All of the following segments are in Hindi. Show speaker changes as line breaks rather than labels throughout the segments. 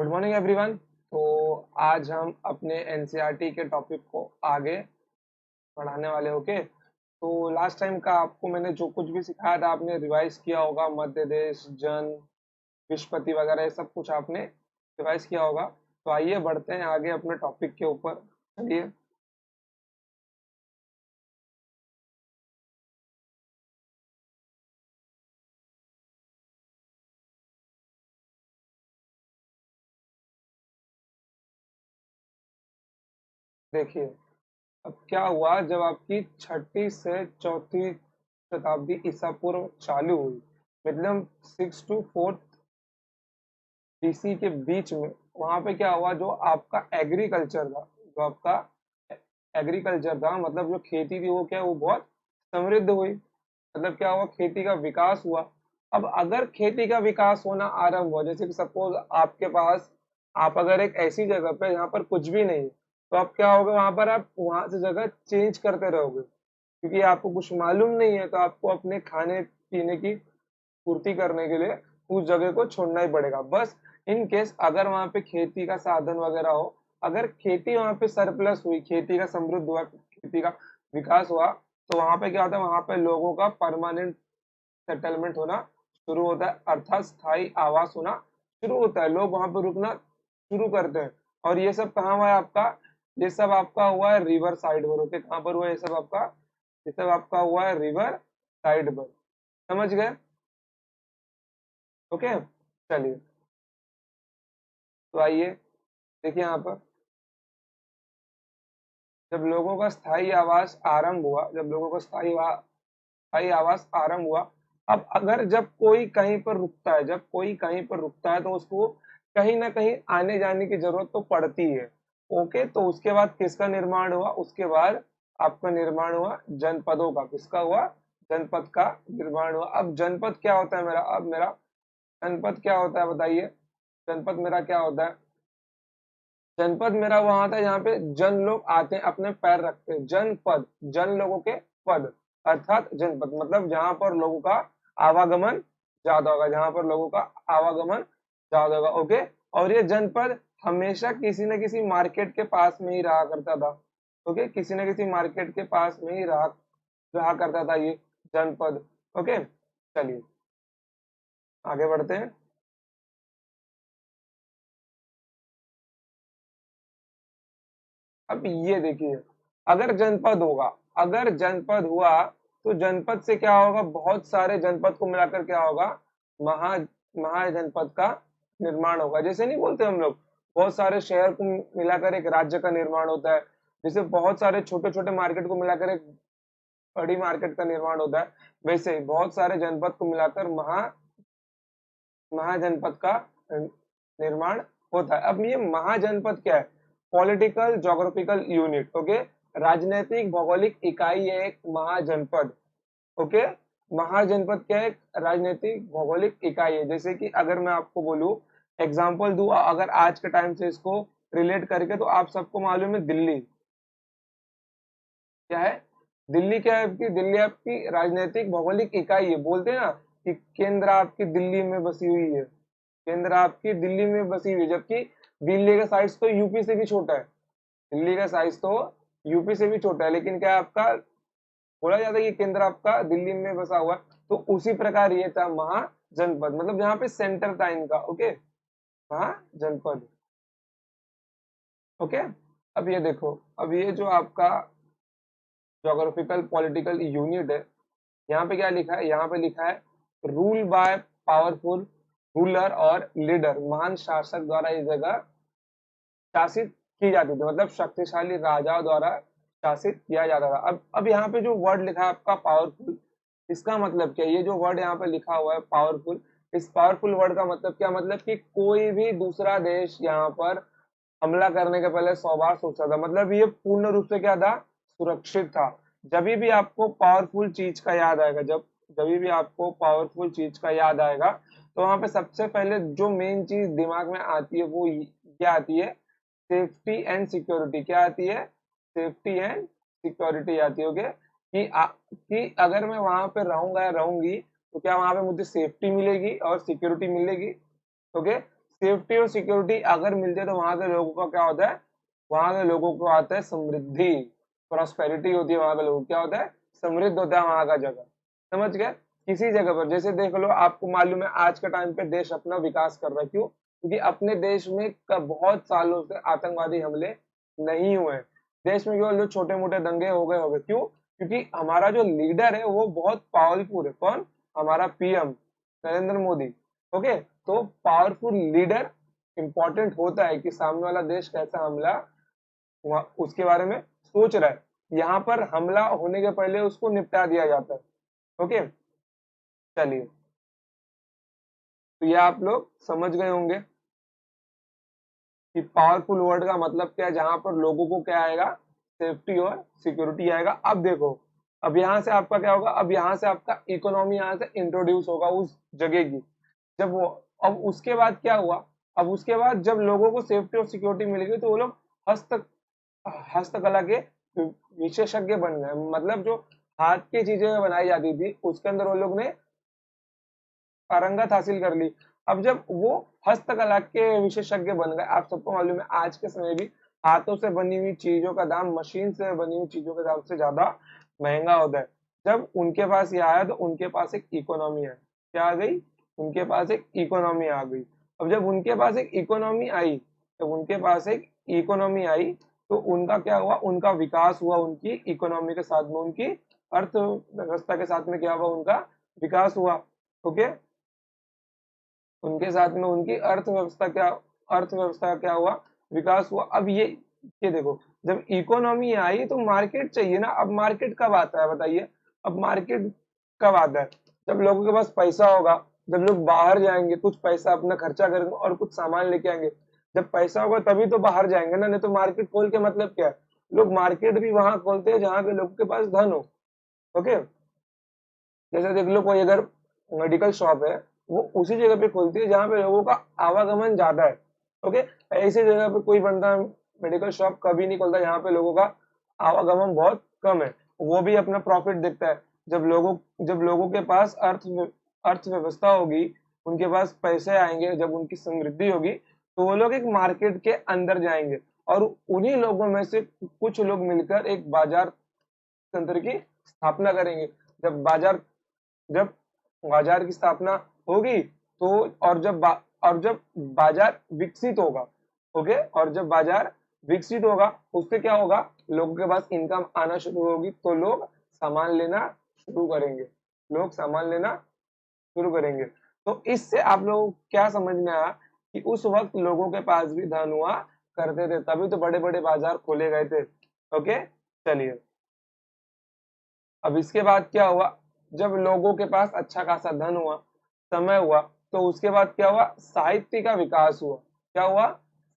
Good morning everyone. तो आज हम अपने एनसीईआरटी के टॉपिक को आगे बढ़ाने वाले। ओके, तो लास्ट टाइम का आपको मैंने जो कुछ भी सिखाया था आपने रिवाइज किया होगा। मध्य देश, जन, विश्वपति वगैरह ये सब कुछ आपने रिवाइज किया होगा। तो आइए बढ़ते हैं आगे अपने टॉपिक के ऊपर। चलिए, देखिए अब क्या हुआ। जब आपकी छठी से चौथी शताब्दी ईसा पूर्व चालू हुई, मतलब 6 to 4 बीसी के बीच में, वहां पे क्या हुआ, जो आपका एग्रीकल्चर था, जो आपका एग्रीकल्चर था मतलब जो खेती थी, वो क्या, वो बहुत समृद्ध हुई। मतलब क्या हुआ, खेती का विकास हुआ। अब अगर खेती का विकास होना आरंभ हुआ, जैसे कि सपोज आपके पास, आप अगर एक ऐसी जगह पे जहाँ पर कुछ भी नहीं है, तो आप क्या होगा, वहां पर आप वहां से जगह चेंज करते रहोगे, क्योंकि आपको कुछ मालूम नहीं है, तो आपको अपने खाने पीने की पूर्ति करने के लिए उस जगह को छोड़ना ही पड़ेगा। बस इन केस अगर वहां पे खेती का साधन वगैरह हो, अगर खेती वहां पे सरप्लस हुई, खेती का समृद्ध हुआ, खेती का विकास हुआ, तो वहां पे क्या होता है, वहां पे लोगों का परमानेंट सेटलमेंट होना शुरू होता है, अर्थात स्थायी आवास होना शुरू होता है। लोग वहां पर रुकना शुरू करते हैं। और ये सब कहाँ हुआ है आपका, ये सब आपका हुआ है रिवर साइड पर। ओके, कहाँ पर हुआ है ये सब आपका, ये सब आपका हुआ है रिवर साइड पर। समझ गए? ओके, चलिए, तो आइए देखिए यहाँ पर, जब लोगों का स्थायी आवास आरंभ हुआ, जब लोगों का स्थायी आवास आरंभ हुआ, अब अगर जब कोई कहीं पर रुकता है, जब कोई कहीं पर रुकता है, तो उसको कहीं ना कहीं आने जाने की जरूरत तो पड़ती है। ओके, तो उसके बाद किसका निर्माण हुआ, उसके बाद आपका निर्माण हुआ जनपदों का। किसका हुआ? जनपद का निर्माण हुआ। अब जनपद क्या होता है मेरा, अब मेरा जनपद क्या होता है बताइए। जनपद मेरा क्या होता है? जनपद मेरा वहां आता है जहाँ पे जन लोग आते हैं, अपने पैर रखते हैं। जनपद, जन लोगों के पद, अर्थात जनपद, मतलब जहां पर लोगों का आवागमन ज्यादा होगा, जहां पर लोगों का आवागमन ज्यादा होगा। ओके, और ये जनपद हमेशा किसी न किसी मार्केट के पास में ही रहा करता था। ओके, किसी न किसी मार्केट के पास में ही रहा रहा करता था ये जनपद। ओके, चलिए आगे बढ़ते हैं। अब ये देखिए, अगर जनपद होगा, अगर जनपद हुआ, तो जनपद से क्या होगा, बहुत सारे जनपद को मिलाकर क्या होगा, महा महाजनपद का निर्माण होगा। जैसे नहीं बोलते हम लोग, बहुत सारे शहर को मिलाकर एक राज्य का निर्माण होता है, जैसे बहुत सारे छोटे छोटे मार्केट को मिलाकर एक बड़ी मार्केट का निर्माण होता है, वैसे ही बहुत सारे जनपद को मिलाकर महाजनपद का निर्माण होता है। अब ये महाजनपद क्या है? Political geographical unit. ओके, राजनीतिक भौगोलिक इकाई है एक महाजनपद। ओके, महाजनपद क्या है? एक राजनीतिक भौगोलिक इकाई है। जैसे कि अगर मैं आपको बोलूं, एग्जांपल दूं, अगर आज के टाइम से इसको रिलेट करके, तो आप सबको मालूम है दिल्ली क्या है। दिल्ली क्या है आपकी? दिल्ली आपकी राजनीतिक भौगोलिक इकाई है। बोलते हैं ना कि केंद्र आपकी दिल्ली में बसी हुई है, केंद्र आपकी दिल्ली में बसी हुई है, जबकि दिल्ली का साइज तो यूपी से भी छोटा है। दिल्ली का साइज तो यूपी से भी छोटा है, लेकिन क्या है आपका, बोला जाता है कि केंद्र आपका दिल्ली में बसा हुआ है। तो उसी प्रकार ये था महाजनपद, मतलब जहाँ पे सेंटर था इनका। ओके, महाजनपद। ओके, अब ये देखो, अब ये जो आपका जोग्राफिकल पॉलिटिकल यूनिट है, यहाँ पे क्या लिखा है, यहाँ पे लिखा है रूल बाय पावरफुल रूलर और लीडर। महान शासक द्वारा ये जगह शासित की जाती थी, मतलब शक्तिशाली राजाओं द्वारा शासित किया जाता था। अब यहाँ पे जो वर्ड लिखा है आपका पावरफुल, इसका मतलब क्या है? ये जो वर्ड यहाँ पे लिखा हुआ है पावरफुल, इस पावरफुल वर्ड का मतलब क्या, मतलब कि कोई भी दूसरा देश यहाँ पर हमला करने के पहले 100 बार सोचा था। मतलब ये पूर्ण रूप से क्या था, सुरक्षित था। जब भी आपको पावरफुल चीज का याद आएगा, जब भी आपको पावरफुल चीज का याद आएगा, तो वहां पे सबसे पहले जो मेन चीज दिमाग में आती है वो क्या आती है? Safety and security. क्या आती है? सेफ्टी एंड सिक्योरिटी आती है। ओके, कि अगर मैं वहां पे रहूंगा या रहूंगी, तो क्या वहां पे मुझे सेफ्टी मिलेगी और सिक्योरिटी मिलेगी। ओके, सेफ्टी और सिक्योरिटी अगर मिलती है तो वहां के लोगों का क्या होता है, वहां के लोगों को आता है समृद्धि, प्रॉस्पेरिटी होती है, वहां के लोग क्या होता है, समृद्ध होता है वहां का जगह। समझ गए। किसी जगह पर जैसे देख लो, आपको मालूम है आज के टाइम पे देश अपना विकास कर रहा है, क्यों? क्योंकि अपने देश में बहुत सालों से आतंकवादी हमले नहीं हुए। देश में केवल जो छोटे मोटे दंगे हो गए, क्यों? क्योंकि हमारा जो लीडर है वो बहुत पावरफुल है। कौन? हमारा पीएम नरेंद्र मोदी। ओके, तो पावरफुल लीडर इंपॉर्टेंट होता है कि सामने वाला देश कैसा हमला उसके बारे में सोच रहा है, यहाँ पर हमला होने के पहले उसको निपटा दिया जाता है। ओके, चलिए, तो ये आप लोग समझ गए होंगे कि पावरफुल वर्ड का मतलब क्या है, जहां पर लोगों को क्या आएगा, सेफ्टी और सिक्योरिटी आएगा। अब देखो, अब यहाँ से आपका क्या होगा, अब यहाँ से आपका इकोनॉमी यहाँ से इंट्रोड्यूस होगा उस जगह की। जब वो, अब उसके बाद क्या हुआ, अब उसके बाद जब लोगों को सेफ्टी और सिक्योरिटी मिल गई तो वो लोग हस्त हस्तकला के विशेषज्ञ बन गए। मतलब जो हाथ की चीजें बनाई जाती थी उसके अंदर वो लोग ने पारंगत हासिल कर ली। अब जब वो हस्तकला के विशेषज्ञ बन गए, आप सबको मालूम है आज के समय भी हाथों से बनी हुई चीजों का दाम मशीन से बनी हुई चीजों के दाम से ज्यादा महंगा होता है। जब उनके पास ये आया तो उनके पास एक इकोनॉमी है, क्या आ गई, उनके पास एक इकोनॉमी आ गई। अब जब उनके पास एक इकोनॉमी आई, जब उनके पास एक इकोनॉमी आई तो उनका क्या हुआ, उनका विकास हुआ, उनकी इकोनॉमी के साथ में उनकी अर्थव्यवस्था के साथ में क्या हुआ, उनका विकास हुआ। ओके, उनके साथ में उनकी अर्थव्यवस्था का क्या हुआ, विकास हुआ। अब ये देखो, जब इकोनॉमी आई तो मार्केट चाहिए ना। अब मार्केट कब आता है बताइए, अब मार्केट कब आता है, जब लोगों के पास पैसा होगा, जब लोग बाहर जाएंगे, कुछ पैसा अपना खर्चा करेंगे और कुछ सामान लेके आएंगे। जब पैसा होगा तभी तो बाहर जाएंगे ना, नहीं तो मार्केट खोल के मतलब क्या है। लोग मार्केट भी वहां खोलते हैं जहां के लोगों के पास धन हो। ओके, जैसे देख लो, कोई अगर मेडिकल शॉप है, वो उसी जगह पे खुलती है जहाँ पे लोगों का आवागमन ज्यादा है। ओके, ऐसी जगह पे कोई बंदा मेडिकल शॉप कभी नहीं खोलता जहाँ पे लोगों का आवागमन बहुत कम है। वो भी अपना प्रॉफिट देखता है। जब लोगों के पास अर्थव्यवस्था होगी, उनके पास पैसे आएंगे, जब उनकी समृद्धि होगी तो वो लोग एक मार्केट के अंदर जाएंगे और उन्हीं लोगों में से कुछ लोग मिलकर एक बाजार तंत्र की स्थापना करेंगे। जब बाजार जब बाजार की स्थापना होगी तो, और जब बाजार विकसित होगा, ओके, और जब बाजार विकसित होगा उससे क्या होगा, लोगों के पास इनकम आना शुरू होगी तो लोग सामान लेना शुरू करेंगे, लोग सामान लेना शुरू करेंगे। तो इससे आप लोग क्या समझ में आया कि उस वक्त लोगों के पास भी धन हुआ करते थे, तभी तो बड़े बड़े बाजार खोले गए थे। ओके, चलिए, अब इसके बाद क्या हुआ, जब लोगों के पास अच्छा खासा धन हुआ, समय हुआ, तो उसके बाद क्या हुआ, साहित्य का विकास हुआ। क्या हुआ,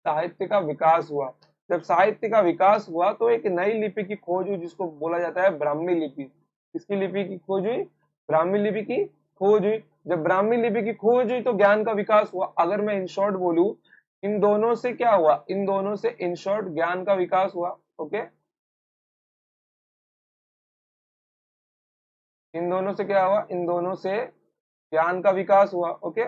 साहित्य का विकास हुआ। जब साहित्य का विकास हुआ तो एक नई लिपि की खोज हुई जिसको बोला जाता है ब्राह्मी लिपि। किसकी लिपि की खोज हुई, ब्राह्मी लिपि की खोज हुई। जब ब्राह्मी लिपि की खोज हुई तो ज्ञान का विकास हुआ। अगर मैं इन शॉर्ट बोलूं, इन दोनों से क्या हुआ, इन दोनों से इन शॉर्ट ज्ञान का विकास हुआ। ओके, इन दोनों से क्या हुआ, इन दोनों से ज्ञान का विकास हुआ। ओके,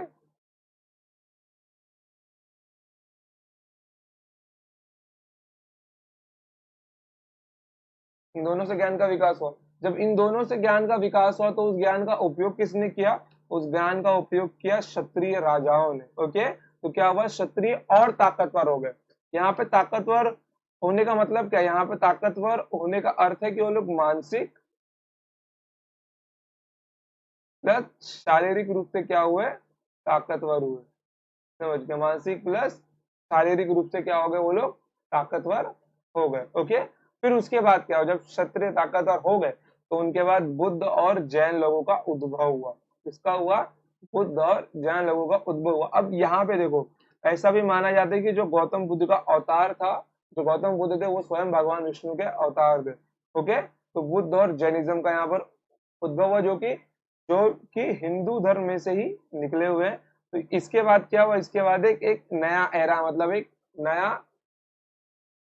इन दोनों से ज्ञान का विकास हुआ। जब इन दोनों से ज्ञान का विकास हुआ तो उस ज्ञान का उपयोग किसने किया, उस ज्ञान का उपयोग किया क्षत्रिय राजाओं ने। ओके, तो क्या हुआ, क्षत्रिय और ताकतवर हो गए। यहाँ पे ताकतवर होने का मतलब क्या है, यहाँ पे ताकतवर होने का अर्थ है कि वो लोग मानसिक प्लस शारीरिक रूप से क्या हुए, ताकतवर हुए। समझ गए, मानसिक प्लस शारीरिक रूप से क्या हो गए, वो लोग ताकतवर हो गए। ओके, फिर उसके बाद क्या हो, जब क्षत्रिय ताकतवर हो गए तो उनके बाद बुद्ध और जैन लोगों का उद्भव हुआ। किसका हुआ, बुद्ध और जैन लोगों का उद्भव हुआ। अब यहाँ पे देखो, ऐसा भी माना जाता है कि जो गौतम बुद्ध का अवतार था, जो गौतम बुद्ध थे वो स्वयं भगवान विष्णु के अवतार थे। ओके, तो बुद्ध और जैनिज्म का यहाँ पर उद्भव हुआ, जो कि हिंदू धर्म में से ही निकले हुए हैं। तो इसके बाद क्या हुआ, इसके बाद एक नया एरा, मतलब एक नया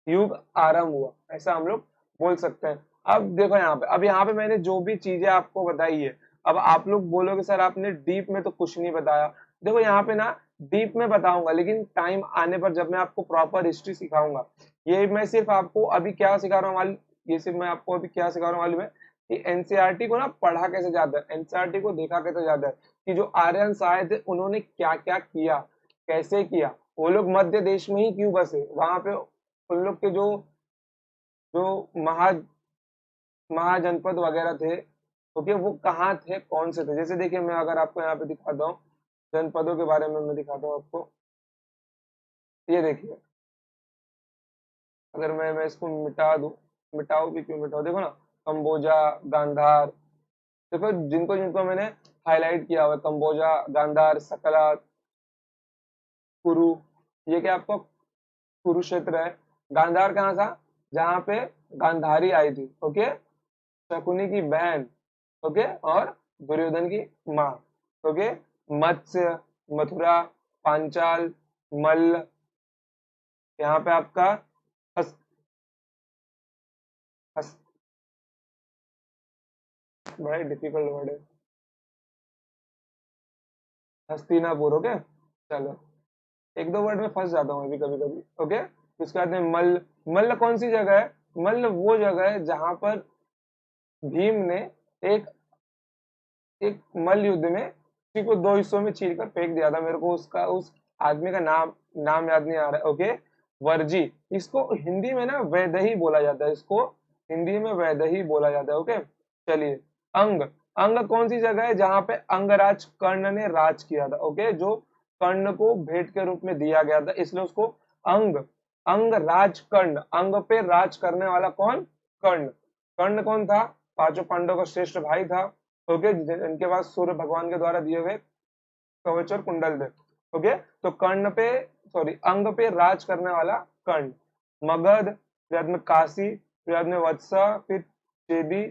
युग आरंभ हुआ, ऐसा हम लोग बोल सकते हैं। अब देखो यहाँ पे, अब यहाँ पे मैंने जो भी चीजें आपको बताई है, अब आप लोग बोलोगे सर आपने डीप में तो कुछ नहीं बताया। देखो यहाँ पे ना, डीप में बताऊंगा, लेकिन टाइम आने पर जब मैं आपको प्रॉपर हिस्ट्री सिखाऊंगा। ये मैं सिर्फ आपको अभी क्या सिखा रहा हूँ मालूम, ये सिर्फ मैं आपको अभी क्या सिखा रहा हूँ मालूम है कि एनसीईआरटी को ना पढ़ा कैसे जाता है, एनसीईआरटी को देखा कैसे जाता है, कि जो आर्यन आए थे उन्होंने क्या क्या किया, कैसे किया, वो लोग मध्य देश में ही क्यों बसे, वहां पे उन लोग के जो जो महा महाजनपद वगैरह थे, ओके, वो कहाँ थे, कौन से थे। जैसे देखिए मैं अगर आपको यहाँ पे दिखाता हूँ जनपदों के बारे में, मैं दिखाता हूँ आपको। ये देखिए, अगर मैं इसको मिटा दूं, मिटाओ भी क्यों मिटाओ, देखो ना, कंबोजा, गांधार, देखो जिनको जिनको मैंने हाईलाइट किया हुआ है, कंबोजा, गांधार, सकला, कुरु, ये क्या आपको कुरुक्षेत्र है। गांधार कहाँ था, जहाँ पे गांधारी आई थी, ओके, शकुनी की बहन, ओके, और दुर्योधन की माँ, ओके। मत्स्य, मथुरा, पांचाल, मल्ल, यहाँ पे आपका हस, हस, बड़ा डिफिकल्ट वर्ड है, हस्तिनापुर, ओके। चलो, एक दो वर्ड में फंस जाता हूँ अभी कभी कभी, ओके। उसके बाद में मल्ल, मल्ल कौन सी जगह है, मल्ल वो जगह है जहां पर भीम ने एक एक मल्ल युद्ध में किसी को दो हिस्सों में चीर कर फेंक दिया था। मेरे को उसका उस आदमी का नाम नाम याद नहीं आ रहा है, ओके। वर्जी, इसको हिंदी में ना वैदही बोला जाता है, इसको हिंदी में वैदही बोला जाता है, ओके। चलिए, अंग, अंग कौन सी जगह है जहां पे अंगराज कर्ण ने राज किया था, ओके, जो कर्ण को भेंट के रूप में दिया गया था, इसलिए उसको अंग, अंग राज कर्ण, अंग पे राज करने वाला कौन, कर्ण। कर्ण कौन था, पांचों पांडवों का श्रेष्ठ भाई था, ओके, इनके पास सूर्य भगवान के द्वारा दिए हुए कवच और कुंडल थे, ओके। तो कर्ण पे, सॉरी, अंग पे राज करने वाला कर्ण। मगध, फिर बाद में काशी, फिर बाद में वत्सा, फिर चेदी,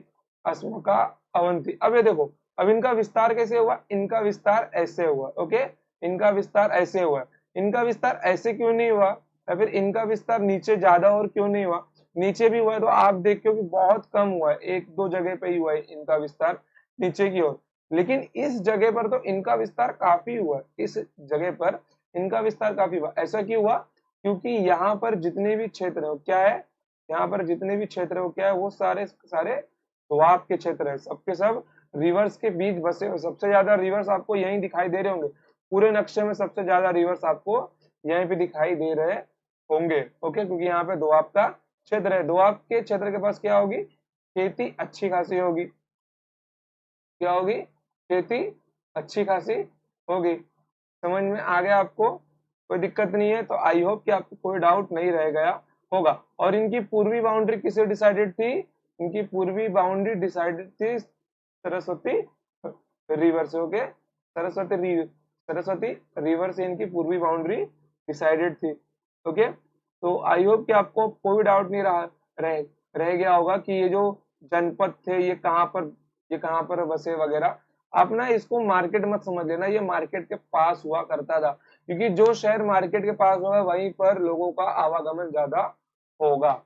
अश्मका, अवंती। अब ये देखो, अब इनका विस्तार कैसे हुआ, इनका विस्तार ऐसे हुआ, ओके, इनका विस्तार ऐसे हुआ। इनका विस्तार ऐसे क्यों नहीं हुआ, या फिर इनका विस्तार नीचे ज्यादा और क्यों नहीं हुआ, नीचे भी हुआ है तो आप देखते हो कि बहुत कम हुआ है, एक दो जगह पे ही हुआ है इनका विस्तार नीचे की ओर, लेकिन इस जगह पर तो इनका विस्तार काफी हुआ, इस जगह पर इनका विस्तार काफी हुआ। ऐसा क्यों हुआ, क्योंकि यहाँ पर जितने भी क्षेत्र है वो क्या है, यहाँ पर जितने भी क्षेत्र है वो क्या है, वो सारे सारे दोआब के क्षेत्र है, सबके सब रिवर्स के बीच बसे हुए। सबसे ज्यादा रिवर्स आपको यहीं दिखाई दे रहे होंगे, पूरे नक्शे में सबसे ज्यादा रिवर्स आपको यहीं पे दिखाई दे रहे होंगे, ओके, क्योंकि यहाँ पे दोआब का क्षेत्र है। दोआब के क्षेत्र के पास क्या होगी, खेती अच्छी खासी होगी, क्या होगी, खेती अच्छी खासी होगी। समझ में आ गया आपको, कोई दिक्कत नहीं है, तो आई होप कि आपको कोई डाउट नहीं रह गया होगा। और इनकी पूर्वी बाउंड्री किससे डिसाइडेड थी, इनकी पूर्वी बाउंड्री डिसाइडेड थी सरस्वती रिवर से, ओके, सरस्वती रिवर से इनकी पूर्वी बाउंड्री डिसाइडेड थी, ओके। तो आई होप कि आपको कोई डाउट नहीं रह गया होगा कि ये जो जनपद थे ये कहाँ पर बसे वगैरह। आप ना इसको मार्केट मत समझ लेना, ये मार्केट के पास हुआ करता था, क्योंकि जो शहर मार्केट के पास होगा वहीं पर लोगों का आवागमन ज्यादा होगा,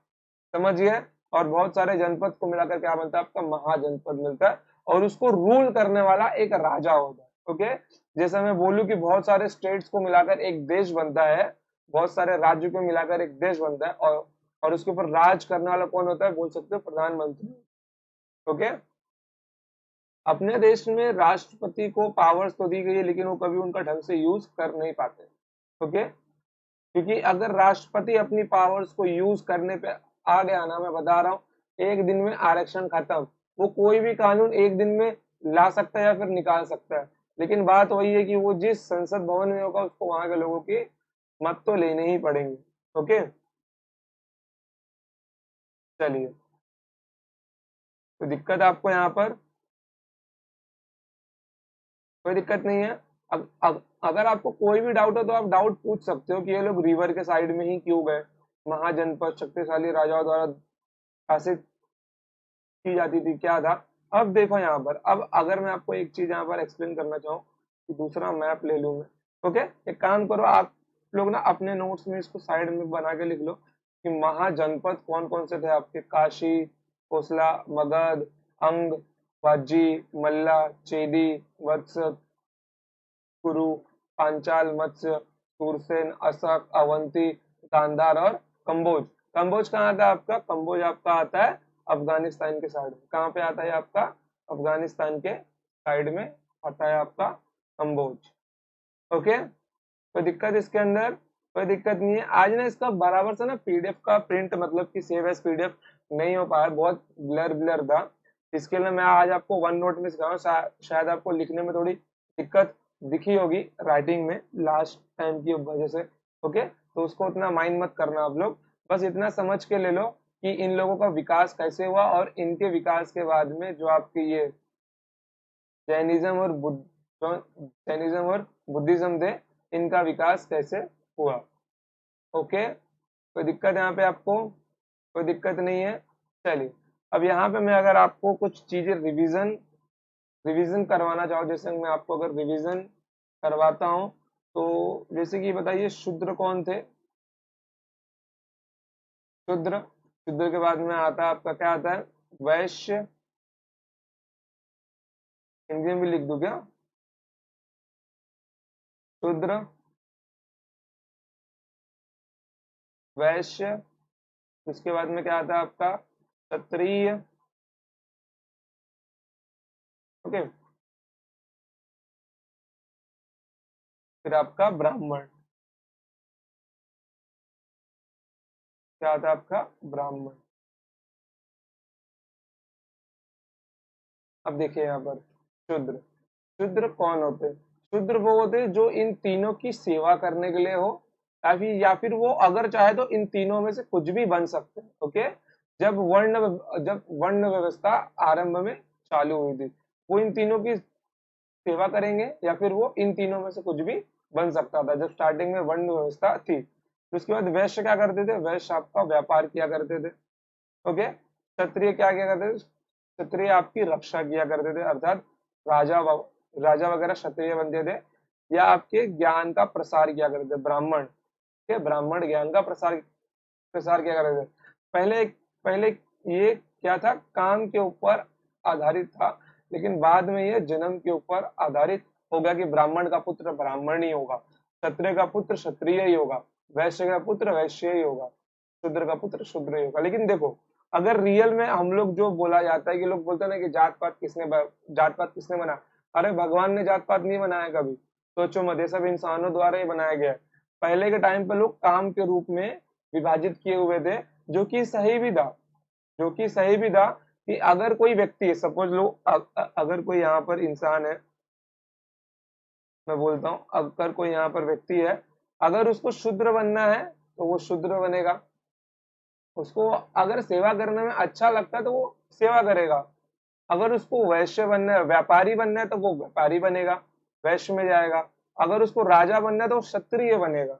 समझिए। और बहुत सारे जनपद को मिलाकर क्या बनता है, आपका महाजनपद मिलता है, और उसको रूल करने वाला एक राजा होता है, ओके। जैसे मैं बोलूं कि बहुत सारे स्टेट्स को मिलाकर एक देश बनता है, बहुत सारे राज्यों को मिलाकर एक देश बनता है, और उसके ऊपर राज करने वाला कौन होता है, बोल सकते हो प्रधानमंत्री, ओके। अपने देश में राष्ट्रपति को पावर्स तो दी गई है, लेकिन वो कभी उनका ढंग से यूज कर नहीं पाते, ओके। क्योंकि अगर राष्ट्रपति अपनी पावर्स को यूज करने पे आ गया ना, मैं बता रहा हूँ, एक दिन में आरक्षण खत्म। वो कोई भी कानून एक दिन में ला सकता है या फिर निकाल सकता है, लेकिन बात वही है कि वो जिस संसद भवन में होगा उसको वहां के लोगों की मत तो लेने ही पड़ेंगे, ओके। चलिए, तो दिक्कत आपको यहाँ पर कोई दिक्कत नहीं है। अगर आपको कोई भी डाउट हो तो आप डाउट पूछ सकते हो कि ये लोग रिवर के साइड में ही क्यों गए, महाजनपद शक्तिशाली राजाओं द्वारा शासित की जाती थी, क्या था। अब देखो यहाँ पर, अब अगर मैं आपको एक चीज यहाँ पर एक्सप्लेन करना चाहूँ कि दूसरा मैप ले लूँ मैं, ओके। एक काम करो आप लोग ना अपने नोट्स में इसको साइड में बना के लिख लो कि महाजनपद कौन कौन से थे आपके, काशी, कोसला, मगध, अंग, वाजी, मल्ला, चेदी, वत्स, कुरु, पांचाल, मत्स्य, सूरसेन, अशक, अवंती, गांधार और कंबोज। कंबोज कहाँ आता है आपका? कंबोज आपका आता है अफगानिस्तान के साइड में। कहाँ पे आता है आपका? अफगानिस्तान के साइड में आता है आपका कंबोज। ओके, कोई दिक्कत इसके अंदर? कोई दिक्कत नहीं है। आज ना इसका बराबर से ना पीडीएफ का प्रिंट मतलब कि सेव एज पीडीएफ नहीं हो पाया, बहुत ब्लर ब्लर था। इसके लिए मैं आज आपको वन नोट में सिखाऊंगा। शायद आपको लिखने में थोड़ी दिक्कत दिखी होगी राइटिंग में लास्ट टाइम की वजह से। ओके, तो उसको उतना माइंड मत करना आप लोग, बस इतना समझ के ले लो कि इन लोगों का विकास कैसे हुआ और इनके विकास के बाद में जो आपके ये जैनिज्म और जैनिज्म और बुद्धिज्म थे, इनका विकास कैसे हुआ। ओके, कोई दिक्कत यहाँ पे आपको? कोई दिक्कत नहीं है। चलिए, अब यहाँ पे मैं अगर आपको कुछ चीजें रिवीजन रिवीजन करवाना चाहूँ, जैसे मैं आपको अगर रिवीजन करवाता हूँ, तो जैसे कि बताइए शूद्र कौन थे? शूद्र, शूद्र के बाद में आता है आपका क्या आता है? वैश्य। हिंदी में भी लिख दूं क्या? शूद्र, वैश्य, उसके बाद में क्या आता है आपका? क्षत्रिय। ओके, फिर आपका ब्राह्मण। क्या आता है आपका? ब्राह्मण। अब देखिए यहाँ पर शूद्र। शूद्र कौन होते? शूद्र वो होते जो इन तीनों की सेवा करने के लिए हो, या फिर वो अगर चाहे तो इन तीनों में से कुछ भी बन सकते हैं। ओके, जब वर्ण व्यवस्था आरंभ में चालू हुई थी, वो इन तीनों की सेवा करेंगे या फिर वो इन तीनों में से कुछ भी बन सकता था जब स्टार्टिंग में वर्ण व्यवस्था थी। तो उसके बाद वैश्य क्या करते थे? वैश्य आपका व्यापार किया करते थे। ओके, क्षत्रिय क्या किया करते थे? क्षत्रिय आपकी रक्षा किया करते थे, अर्थात राजा वगैरह क्षत्रिय बनते थे, या आपके ज्ञान का प्रसार किया करते थे। ब्राह्मण के ब्राह्मण ज्ञान का प्रसार प्रसार किया करते थे। पहले पहले ये क्या था? काम के ऊपर आधारित था, लेकिन बाद में ये जन्म के ऊपर आधारित हो गया कि ब्राह्मण का पुत्र ब्राह्मण ही होगा, क्षत्रिय का पुत्र क्षत्रिय ही होगा, वैश्य का पुत्र वैश्य ही होगा, शूद्र का पुत्र शूद्र ही होगा। लेकिन देखो, अगर रियल में हम लोग जो बोला जाता है कि लोग बोलते हैं ना कि जात पात किसने बना? अरे भगवान ने जात पात नहीं बनाया कभी, सोचो मत, ये सब इंसानों द्वारा ही बनाया गया है। पहले के टाइम पे लोग काम के रूप में विभाजित किए हुए थे, जो कि सही भी था, जो कि सही भी था कि अगर कोई व्यक्ति है, सपोज लो अगर कोई यहाँ पर इंसान है, मैं बोलता हूँ अगर कोई यहाँ पर व्यक्ति है, अगर उसको शूद्र बनना है तो वो शूद्र बनेगा। उसको अगर सेवा करने में अच्छा लगता है तो वो सेवा करेगा। अगर उसको वैश्य बनना है, व्यापारी बनना है, तो वो व्यापारी बनेगा, वैश्य में जाएगा। अगर उसको राजा बनना है तो वो क्षत्रिय बनेगा।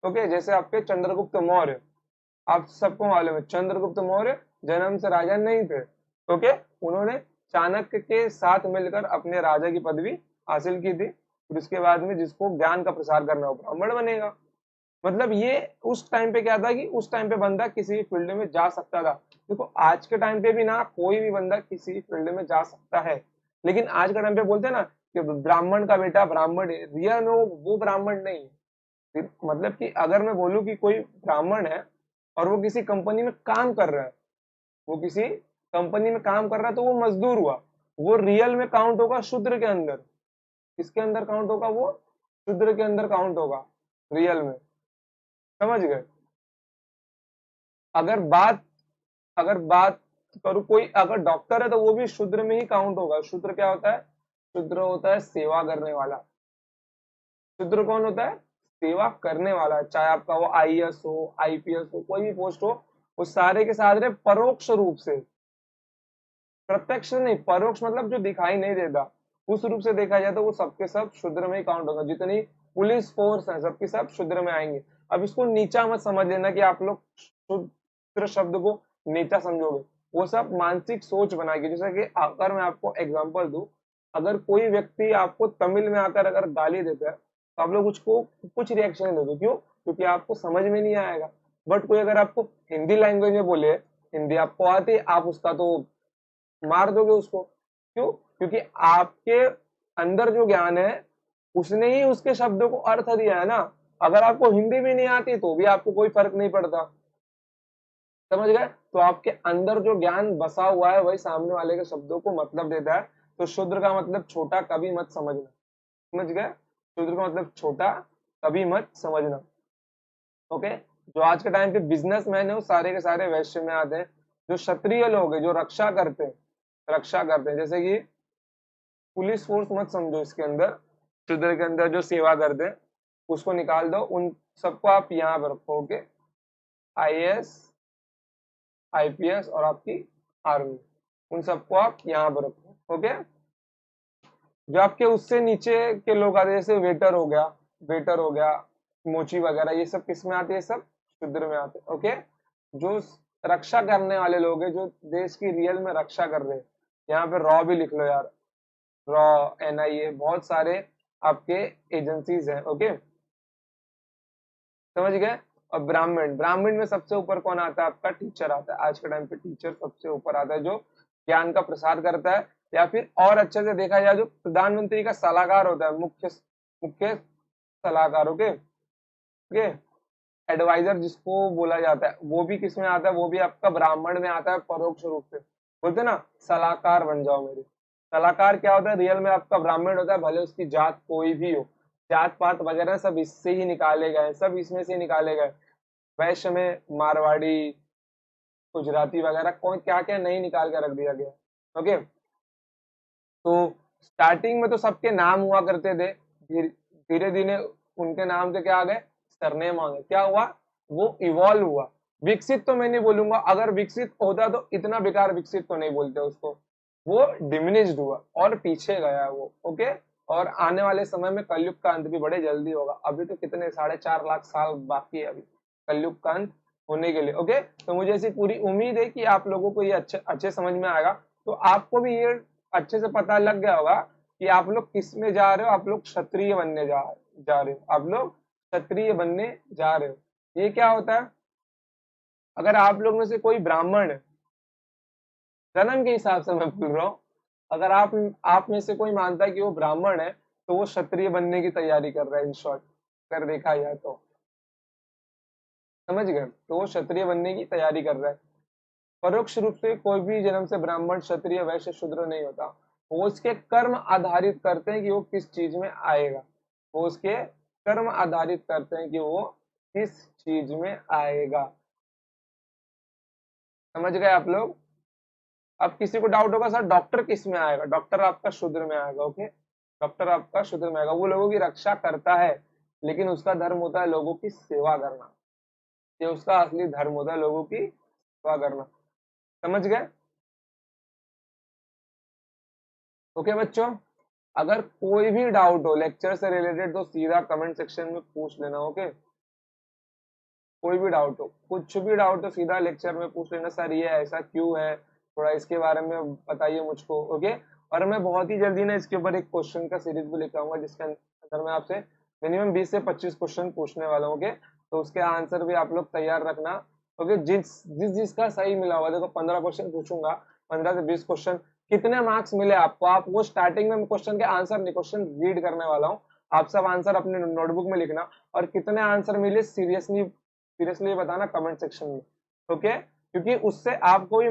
ओके, जैसे आपके चंद्रगुप्त मौर्य, आप सबको मालूम है चंद्रगुप्त मौर्य जन्म से राजा नहीं थे। ओके, उन्होंने चाणक्य के साथ मिलकर अपने राजा की पदवी हासिल की थी। फिर उसके बाद में जिसको ज्ञान का प्रसार करना हो ब्राह्मण बनेगा। मतलब ये उस टाइम पे क्या था कि उस टाइम पे बंदा किसी भी फील्ड में जा सकता था। देखो आज के टाइम पे भी ना कोई भी बंदा किसी भी फील्ड में जा सकता है, लेकिन आज के टाइम पे बोलते हैं ना कि ब्राह्मण का बेटा ब्राह्मण है, रियल में वो ब्राह्मण नहीं है। मतलब कि अगर मैं बोलूं कि कोई ब्राह्मण है और वो किसी कंपनी में काम कर रहा है, वो किसी कंपनी में काम कर रहा है, तो वो मजदूर हुआ। वो रियल में काउंट होगा शूद्र के अंदर। किसके अंदर काउंट होगा? वो शूद्र के अंदर काउंट होगा रियल में। समझ गए? अगर बात अगर बात करूँ, कोई अगर डॉक्टर है तो वो भी शूद्र में ही काउंट होगा। शूद्र क्या होता है? शूद्र होता है सेवा करने वाला। शूद्र कौन होता है? सेवा करने वाला। चाहे आपका वो आईएएस हो, आईपीएस हो, कोई भी पोस्ट हो, वो सारे के सारे परोक्ष रूप से, प्रत्यक्ष नहीं, परोक्ष मतलब जो दिखाई नहीं देता, उस रूप से देखा जाए तो वो सबके सब शूद्र में ही काउंट होगा। जितनी पुलिस फोर्स है सबकी सब शूद्र में आएंगे। अब इसको नीचा मत समझ लेना कि आप लोग शूद्र शब्द को नीचा समझोगे। वो सब मानसिक सोच बनाएगी। जैसे कि अगर मैं आपको एग्जांपल दूं, अगर कोई व्यक्ति आपको तमिल में आकर अगर गाली देता है तो आप लोग उसको कुछ रिएक्शन नहीं दोगे। क्यों? क्योंकि आपको समझ में नहीं आएगा। बट कोई अगर आपको हिंदी लैंग्वेज में बोले, हिंदी आपको आती है, आप उसका तो मार दोगे उसको। क्यों? क्योंकि आपके अंदर जो ज्ञान है उसने ही उसके शब्दों को अर्थ दिया है ना। अगर आपको हिंदी भी नहीं आती तो भी आपको कोई फर्क नहीं पड़ता, समझ गए। तो आपके अंदर जो ज्ञान बसा हुआ है वही सामने वाले के शब्दों को मतलब देता है। तो शूद्र का मतलब छोटा कभी मत समझना, समझ गए। शूद्र का मतलब छोटा कभी मत समझना। ओके। जो आज के टाइम पे बिजनेसमैन है वो सारे के सारे वैश्य में आते हैं। जो क्षत्रिय लोग हैं जो रक्षा करते हैं, रक्षा करते हैं, जैसे कि पुलिस फोर्स मत समझो इसके अंदर, शूद्र के अंदर जो सेवा करते हैं उसको निकाल दो, उन सबको आप यहाँ पर रखो। ओके। आईएएस, आईपीएस और आपकी आर्मी, उन सबको आप यहाँ पर रखो। ओके। जो आपके उससे नीचे के लोग आते हैं जैसे वेटर हो गया, वेटर हो गया, मोची वगैरह, ये सब किस में आते हैं, सब शूद्र में आते हैं। ओके। जो रक्षा करने वाले लोग हैं, जो देश की रियल में रक्षा कर रहे हैं, यहाँ पे रॉ भी लिख लो यार, रॉ, एनआईए, बहुत सारे आपके एजेंसीज हैं। ओके, समझ गए। और ब्राह्मण, ब्राह्मण में सबसे ऊपर कौन आता है, आपका टीचर आता है। आज के टाइम पे टीचर सबसे ऊपर आता है, जो ज्ञान का प्रसार करता है, या फिर और अच्छे से देखा जाए जो प्रधानमंत्री का सलाहकार होता है, मुख्य मुख्य सलाहकार। ओके, ओके, एडवाइजर जिसको बोला जाता है, वो भी किस में आता है, वो भी आपका ब्राह्मण में आता है परोक्ष रूप से। बोलते ना सलाहकार बन जाओ मेरे। सलाहकार क्या होता है, रियल में आपका ब्राह्मण होता है, भले उसकी जात कोई भी हो, जात पात वगैरह सब इससे ही निकाले गए, सब इसमें से निकाले गए। वैश्य में मारवाड़ी, गुजराती वगैरह कौन क्या क्या नहीं निकाल के रख दिया गया। ओके। तो स्टार्टिंग में तो सबके नाम हुआ करते थे, धीरे धीरे उनके नाम के क्या आ गए, सरनेम आ गए। क्या हुआ, वो इवॉल्व हुआ। विकसित तो मैं नहीं बोलूंगा, अगर विकसित होता तो इतना बेकार विकसित तो नहीं बोलते उसको, वो डिमिनिश्ड हुआ और पीछे गया वो। ओके। और आने वाले समय में कलयुग का अंत भी बड़े जल्दी होगा। अभी तो कितने 4.5 लाख साल बाकी है अभी कलयुग का अंत होने के लिए। ओके। तो मुझे ऐसी पूरी उम्मीद है कि आप लोगों को ये अच्छे अच्छे समझ में आएगा। तो आपको भी ये अच्छे से पता लग गया होगा कि आप लोग किस में जा रहे हो। आप लोग क्षत्रिय बनने जा रहे हो, आप लोग क्षत्रिय बनने जा रहे हो। ये क्या होता है, अगर आप लोग में से कोई ब्राह्मण, जन्म के हिसाब से मैं बोल रहा हूँ, अगर आप में से कोई मानता है कि वो ब्राह्मण है तो वो क्षत्रिय बनने की तैयारी कर रहा है, इन शॉर्ट अगर देखा जाए तो, समझ गए। तो वो क्षत्रिय बनने की तैयारी कर रहा है। परोक्ष रूप से कोई भी जन्म से ब्राह्मण, क्षत्रिय, वैश्य, शूद्र नहीं होता। वो उसके कर्म आधारित करते हैं कि वो किस चीज में आएगा। वो उसके कर्म आधारित करते हैं कि वो किस चीज में आएगा। समझ गए आप लोग। अब किसी को डाउट होगा सर डॉक्टर किस में आएगा, डॉक्टर आपका शूद्र में आएगा। ओके, डॉक्टर आपका शूद्र में आएगा। वो लोगों की रक्षा करता है, लेकिन उसका धर्म होता है लोगों की सेवा करना। ये उसका असली धर्म होता है, लोगों की सेवा करना। समझ गए। ओके बच्चों, अगर कोई भी डाउट हो लेक्चर से रिलेटेड तो सीधा कमेंट सेक्शन में पूछ लेना। ओके, कोई भी डाउट हो, कुछ भी डाउट हो सीधा लेक्चर में पूछ लेना, सर ये ऐसा क्यों है, थोड़ा इसके बारे में बताइए मुझको। ओके। और मैं बहुत ही जल्दी ना इसके ऊपर एक क्वेश्चन का सीरीज भी लेकर आऊंगा, जिसके अंदर मैं आपसे मिनिमम 20 से 25 क्वेश्चन पूछने वाला हूँ। ओके, तो उसके आंसर भी आप लोग तैयार रखना। ओके, जिसका सही मिला होगा, देखो 15 क्वेश्चन पूछूंगा, 15 से 20 क्वेश्चन। कितने मार्क्स मिले आपको, आप वो स्टार्टिंग में क्वेश्चन के आंसर नहीं, क्वेश्चन रीड करने वाला हूँ, आप सब आंसर अपने नोटबुक में लिखना। और कितने आंसर मिले सीरियसली सीरियसली बताना कमेंट सेक्शन में। ओके, क्योंकि उससे आपको भी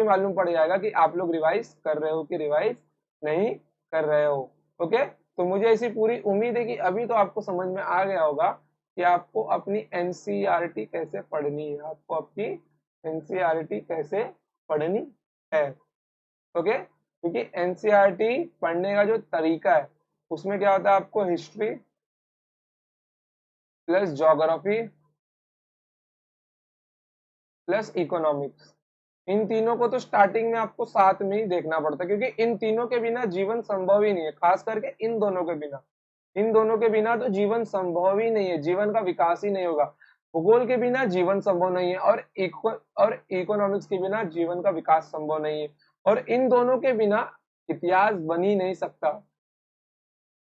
मालूम पड़ जाएगा कि आप लोग रिवाइज कर रहे हो कि रिवाइज नहीं कर रहे हो। ओके, तो मुझे ऐसी पूरी उम्मीद है कि अभी तो आपको समझ में आ गया होगा कि आपको अपनी एनसीईआरटी कैसे पढ़नी है, आपको अपनी एनसीईआरटी कैसे पढ़नी है। ओके, क्योंकि एनसीईआरटी पढ़ने का जो तरीका है उसमें क्या होता है, आपको history plus geography plus economics, इन तीनों को तो स्टार्टिंग में आपको साथ में ही देखना पड़ता है, क्योंकि इन तीनों के बिना जीवन संभव ही नहीं है। खास करके इन दोनों के बिना, इन दोनों के बिना तो जीवन संभव ही नहीं है, जीवन का विकास ही नहीं होगा। भूगोल के बिना जीवन संभव नहीं है, और इकोनॉमिक्स के बिना जीवन का विकास संभव नहीं है, और इन दोनों के बिना इतिहास बन ही नहीं सकता।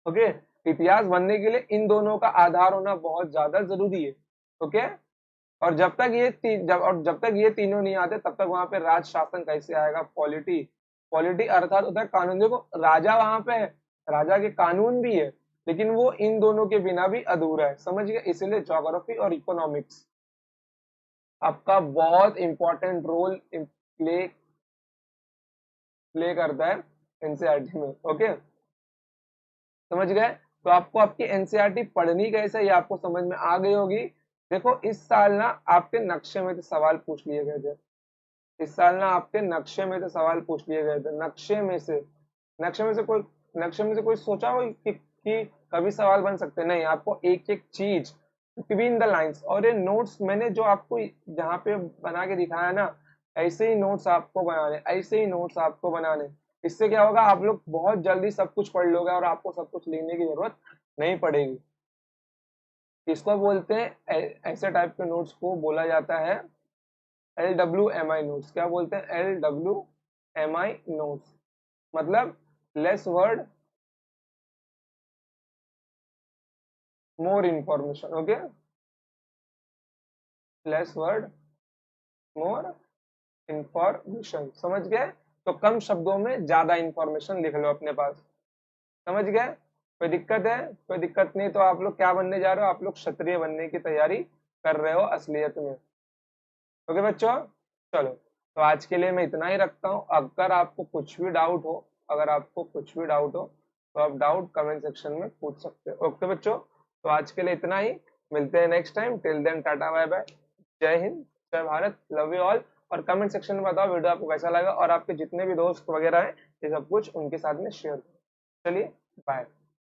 ओके, इतिहास बनने के लिए इन दोनों का आधार होना बहुत ज्यादा जरूरी है। ओके, और जब तक ये तीनों नहीं आते तब तक वहां पे राज शासन कैसे आएगा, पॉलिटी, पॉलिटी अर्थात होता है कानून। देखो राजा वहां पे है, राजा के कानून भी है, लेकिन वो इन दोनों के बिना भी अधूरा है, समझ गए। इसलिए ज्योग्राफी और इकोनॉमिक्स आपका बहुत इंपॉर्टेंट रोल प्ले प्ले करता है एनसीईआरटी में। ओके, समझ गए। तो आपको आपकी एनसीईआरटी पढ़नी कैसे ये आपको समझ में आ गई होगी। देखो इस साल ना आपके नक्शे में से सवाल पूछ लिए गए थे, इस साल ना आपके नक्शे में से सवाल पूछ लिए गए थे, नक्शे में से कोई सोचा हो कि कभी सवाल बन सकते, नहीं, आपको एक एक चीज बिटवीन द लाइंस, और ये नोट्स मैंने जो आपको जहाँ पे बना के दिखाया ना, ऐसे ही नोट्स आपको बनाने, ऐसे ही नोट्स आपको बनाने। इससे क्या होगा, आप लोग बहुत जल्दी सब कुछ पढ़ लोगे और आपको सब कुछ लिखने की जरूरत नहीं पड़ेगी। इसको बोलते हैं ऐसे टाइप के नोट्स को बोला जाता है LWMI नोट्स। क्या बोलते हैं? LWMI नोट्स, मतलब less word more information. Okay, less word more information, समझ गए। तो कम शब्दों में ज्यादा इंफॉर्मेशन लिख लो अपने पास, समझ गए। कोई दिक्कत है? कोई दिक्कत नहीं। तो आप लोग क्या बनने जा रहे हो? आप लोग क्षत्रिय बनने की तैयारी कर रहे हो असलियत में। ओके बच्चों, चलो, तो आज के लिए मैं इतना ही रखता हूँ। अगर आपको कुछ भी डाउट हो, अगर आपको कुछ भी डाउट हो तो आप डाउट कमेंट सेक्शन में पूछ सकते हो। ओके बच्चों, तो आज के लिए इतना ही, मिलते हैं next time. Till then tata bye bye, जय हिंद, जय भारत, लव यू ऑल। और कमेंट सेक्शन में बताओ वीडियो आपको कैसा लगा, और आपके जितने भी दोस्त वगैरह हैं ये सब कुछ उनके साथ में शेयर करो। चलिए, बाय।